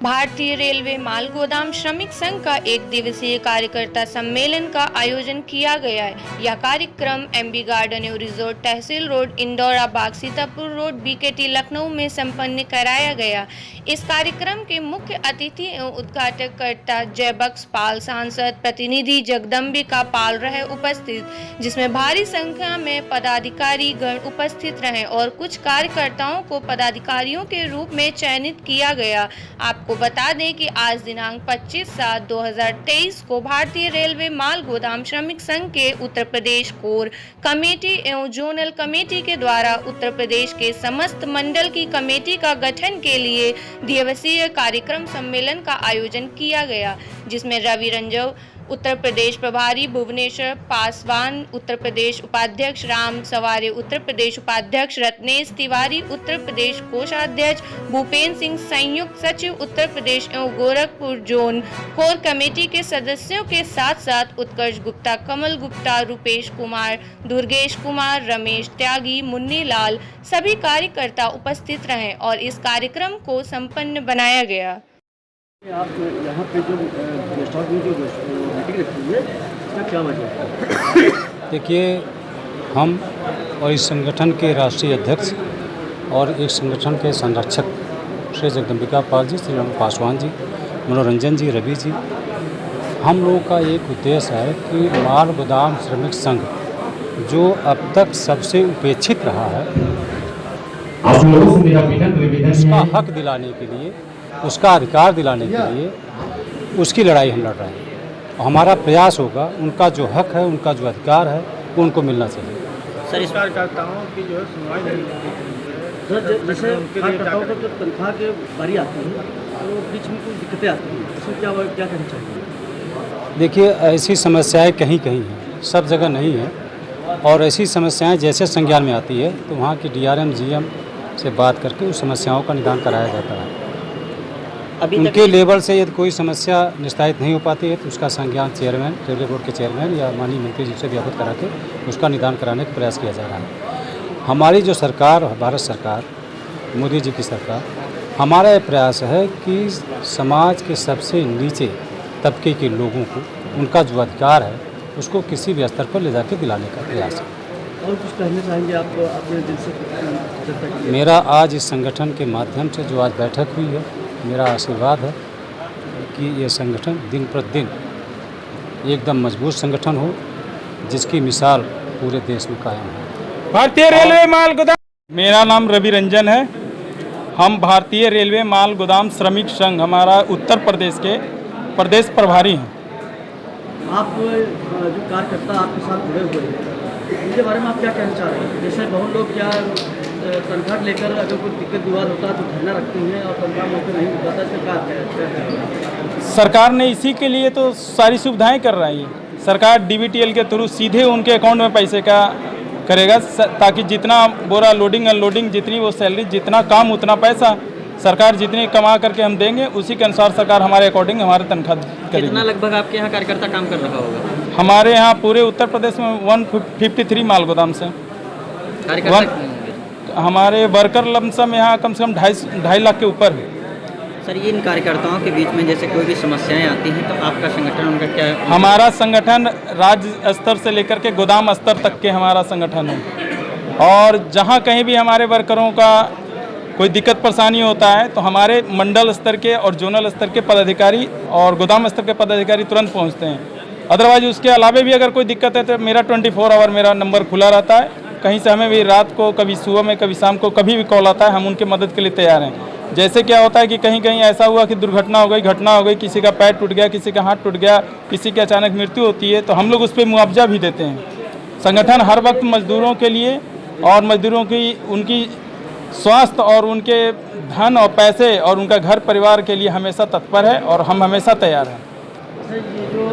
भारतीय रेलवे माल गोदाम श्रमिक संघ का एक दिवसीय कार्यकर्ता सम्मेलन का आयोजन किया गया है। यह कार्यक्रम एमबी गार्डन एवं रिजोर्ट, तहसील रोड, इंदौरा बाग, सीतापुर रोड, बीकेटी लखनऊ में संपन्न कराया गया। इस कार्यक्रम के मुख्य अतिथि एवं उद्घाटनकर्ता जयबख्श पाल, सांसद प्रतिनिधि जगदम्बिका पाल रहे उपस्थित, जिसमें भारी संख्या में पदाधिकारी गण उपस्थित रहे और कुछ कार्यकर्ताओं को पदाधिकारियों के रूप में चयनित किया गया। आपको बता दें कि आज दिनांक 25/7/2023 को भारतीय रेलवे माल गोदाम श्रमिक संघ के उत्तर प्रदेश कोर कमेटी एवं जोनल कमेटी के द्वारा उत्तर प्रदेश के समस्त मंडल की कमेटी का गठन के लिए दिवसीय कार्यक्रम सम्मेलन का आयोजन किया गया, जिसमें रवि रंजन उत्तर प्रदेश प्रभारी, भुवनेश्वर पासवान उत्तर प्रदेश उपाध्यक्ष, राम सवारे उत्तर प्रदेश उपाध्यक्ष, रत्नेश तिवारी उत्तर प्रदेश कोषाध्यक्ष, भूपेंद्र सिंह संयुक्त सचिव उत्तर प्रदेश एवं गोरखपुर जोन कोर कमेटी के सदस्यों के साथ साथ उत्कर्ष गुप्ता, कमल गुप्ता, रूपेश कुमार, दुर्गेश कुमार, रमेश त्यागी, मुन्नी लाल सभी कार्यकर्ता उपस्थित रहे और इस कार्यक्रम को संपन्न बनाया गया। आप यहाँ पे जो गेस्ट हाउस में जो मीटिंग रखी है, इसका क्या वजह है? देखिए, हम और इस संगठन के राष्ट्रीय अध्यक्ष और एक संगठन के संरक्षक श्री जगदम्बिका पाल जी, श्री राम पासवान जी, मनोरंजन जी, रवि जी, हम लोगों का एक उद्देश्य है कि माल गोदाम श्रमिक संघ जो अब तक सबसे उपेक्षित रहा है, उसका हक दिलाने के लिए, उसका अधिकार दिलाने के लिए उसकी लड़ाई हम लड़ रहे हैं। हमारा प्रयास होगा उनका जो हक है, उनका जो अधिकार है, वो उनको मिलना चाहिए। सर, इस कार्यकर्ताओं की जो है सुनवाई नहीं सर, जैसे कार्यकर्ताओं को जब तनख्वाह के बारी आती है तो बीच में कुछ दिक्कतें आती हैं, इसमें क्या करना चाहिए? देखिए, ऐसी समस्याएं कहीं कहीं हैं, सब जगह नहीं है, और ऐसी समस्याएं जैसे संज्ञान में आती है तो वहाँ की DRM GM से बात करके उस समस्याओं का निदान कराया जाता है। उनके लेवल से यदि कोई समस्या निस्तारित नहीं हो पाती है तो उसका संज्ञान चेयरमैन, रेलवे बोर्ड के चेयरमैन या माननीय मंत्री जी से भी अवगत करा के उसका निदान कराने का प्रयास किया जा रहा है। हमारी जो सरकार, भारत सरकार, मोदी जी की सरकार, हमारा ये प्रयास है कि समाज के सबसे नीचे तबके के लोगों को उनका जो अधिकार है उसको किसी भी स्तर पर ले जाके दिलाने का प्रयास है। और कुछ कहना चाहेंगे आप अपने दिल से? मेरा आज इस संगठन के माध्यम से जो आज बैठक हुई है, मेरा आशीर्वाद है कि ये संगठन दिन प्रतिदिन एकदम मजबूत संगठन हो, जिसकी मिसाल पूरे देश में कायम है। भारतीय रेलवे माल गोदाम, मेरा नाम रवि रंजन है। हम भारतीय रेलवे माल गोदाम श्रमिक संघ, हमारा उत्तर प्रदेश के प्रदेश प्रभारी हैं। आप जो कार्यकर्ता आपके साथ जुड़े हुए हैं, इनके बारे में आप क्या कहना चाह रहे हैं? जैसे बहुत लोग क्या तनख्वाह लेकर अगर कोई दिक्कत विवाद होता है तो धरना रखते हैं और तनख्वाह मौके नहीं होता, इसका सरकार ने इसी के लिए तो सारी सुविधाएं कर रही है। सरकार DBTL के थ्रू सीधे उनके अकाउंट में पैसे का करेगा, ताकि जितना बोरा लोडिंग अनलोडिंग, जितनी वो सैलरी, जितना काम उतना पैसा सरकार जितनी कमा करके हम देंगे, उसी के अनुसार सरकार हमारे अकॉर्डिंग हमारे तनख्वाह करेगी। कितना लगभग आपके यहाँ कार्यकर्ता काम कर रहा होगा? हमारे यहाँ पूरे उत्तर प्रदेश में 153 माल गोदाम से हमारे वर्कर लमसम यहाँ कम से कम 2.5 लाख के ऊपर है। सर, ये इन कार्यकर्ताओं के बीच में जैसे कोई भी समस्याएं आती हैं तो आपका संगठन उनका क्या है? हमारा संगठन राज्य स्तर से लेकर के गोदाम स्तर तक के हमारा संगठन है, और जहाँ कहीं भी हमारे वर्करों का कोई दिक्कत परेशानी होता है तो हमारे मंडल स्तर के और जोनल स्तर के पदाधिकारी और गोदाम स्तर के पदाधिकारी तुरंत पहुँचते हैं। अदरवाइज उसके अलावा भी अगर कोई दिक्कत है तो मेरा 24 आवर मेरा नंबर खुला रहता है। कहीं से हमें भी रात को, कभी सुबह में, कभी शाम को, कभी भी कॉल आता है, हम उनके मदद के लिए तैयार हैं। जैसे क्या होता है कि कहीं कहीं ऐसा हुआ कि दुर्घटना हो गई, घटना हो गई, किसी का पैर टूट गया, किसी का हाथ टूट गया, किसी की अचानक मृत्यु होती है, तो हम लोग उस पर मुआवजा भी देते हैं। संगठन हर वक्त मजदूरों के लिए और मजदूरों की उनकी स्वास्थ्य और उनके धन और पैसे और उनका घर परिवार के लिए हमेशा तत्पर है और हम हमेशा तैयार हैं। ये जो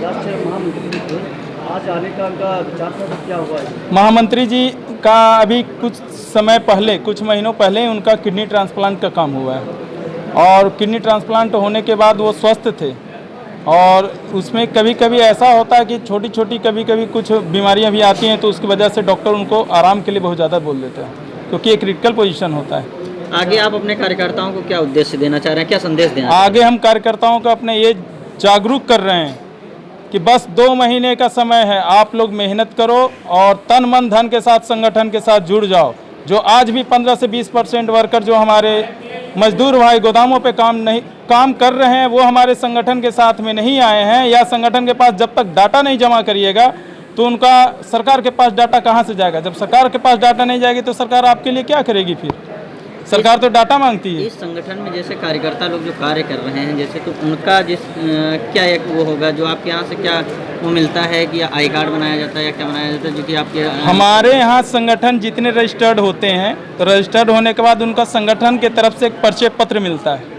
राष्ट्रीय महामंत्री थे, आज आने का उनका विचार क्या हुआ है? महामंत्री जी का अभी कुछ समय पहले, कुछ महीनों पहले उनका किडनी ट्रांसप्लांट का काम हुआ है, और किडनी ट्रांसप्लांट होने के बाद वो स्वस्थ थे, और उसमें कभी कभी ऐसा होता है कि छोटी छोटी कभी कभी कुछ बीमारियां भी आती हैं, तो उसकी वजह से डॉक्टर उनको आराम के लिए बहुत ज़्यादा बोल देते हैं, क्योंकि एक क्रिटिकल पोजीशन होता है। आगे आप अपने कार्यकर्ताओं को क्या उद्देश्य देना चाह रहे हैं, क्या संदेश देना चाह आगे हम कार्यकर्ताओं को अपने ये जागरूक कर रहे हैं कि बस 2 महीने का समय है, आप लोग मेहनत करो और तन मन धन के साथ संगठन के साथ जुड़ जाओ। जो आज भी 15 से 20% वर्कर जो हमारे मजदूर भाई गोदामों पे काम कर रहे हैं, वो हमारे संगठन के साथ में नहीं आए हैं, या संगठन के पास जब तक डाटा नहीं जमा करिएगा तो उनका सरकार के पास डाटा कहाँ से जाएगा। जब सरकार के पास डाटा नहीं जाएगी तो सरकार आपके लिए क्या करेगी फिर। सरकार तो डाटा मांगती है। इस संगठन में जैसे कार्यकर्ता लोग जो कार्य कर रहे हैं, जैसे तो उनका क्या एक वो होगा जो आपके यहाँ से क्या वो मिलता है कि आई कार्ड बनाया जाता है या क्या बनाया जाता है जो कि आपके हमारे यहाँ संगठन जितने रजिस्टर्ड होते हैं तो रजिस्टर्ड होने के बाद उनका संगठन के तरफ से एक परिचय पत्र मिलता है।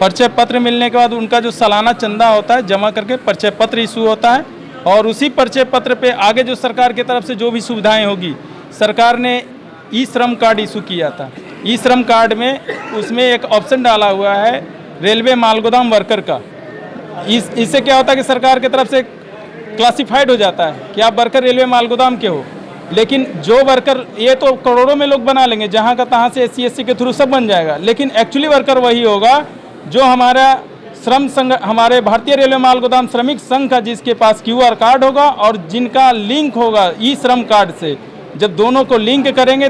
परिचय पत्र मिलने के बाद उनका जो सालाना चंदा होता है जमा करके परिचय पत्र इशू होता है, और उसी परिचय पत्र पे आगे जो सरकार की तरफ से जो भी सुविधाएं होगी, सरकार ने ई श्रम कार्ड इशू किया था। ई श्रम कार्ड में उसमें एक ऑप्शन डाला हुआ है रेलवे मालगोदाम वर्कर का। इससे क्या होता है कि सरकार की तरफ से क्लासिफाइड हो जाता है कि आप वर्कर रेलवे मालगोदाम के हो। लेकिन जो वर्कर, ये तो करोड़ों में लोग बना लेंगे, जहाँ का तहाँ से SC SC के थ्रू सब बन जाएगा, लेकिन एक्चुअली वर्कर वही होगा जो हमारा श्रम संघ, हमारे भारतीय रेलवे मालगोदाम श्रमिक संघ का जिसके पास QR कार्ड होगा और जिनका लिंक होगा ई श्रम कार्ड से। जब दोनों को लिंक करेंगे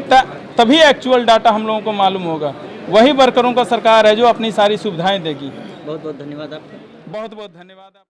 तभी एक्चुअल डाटा हम लोगों को मालूम होगा। वही वर्करों का सरकार है जो अपनी सारी सुविधाएं देगी। बहुत बहुत धन्यवाद आपका। बहुत बहुत धन्यवाद।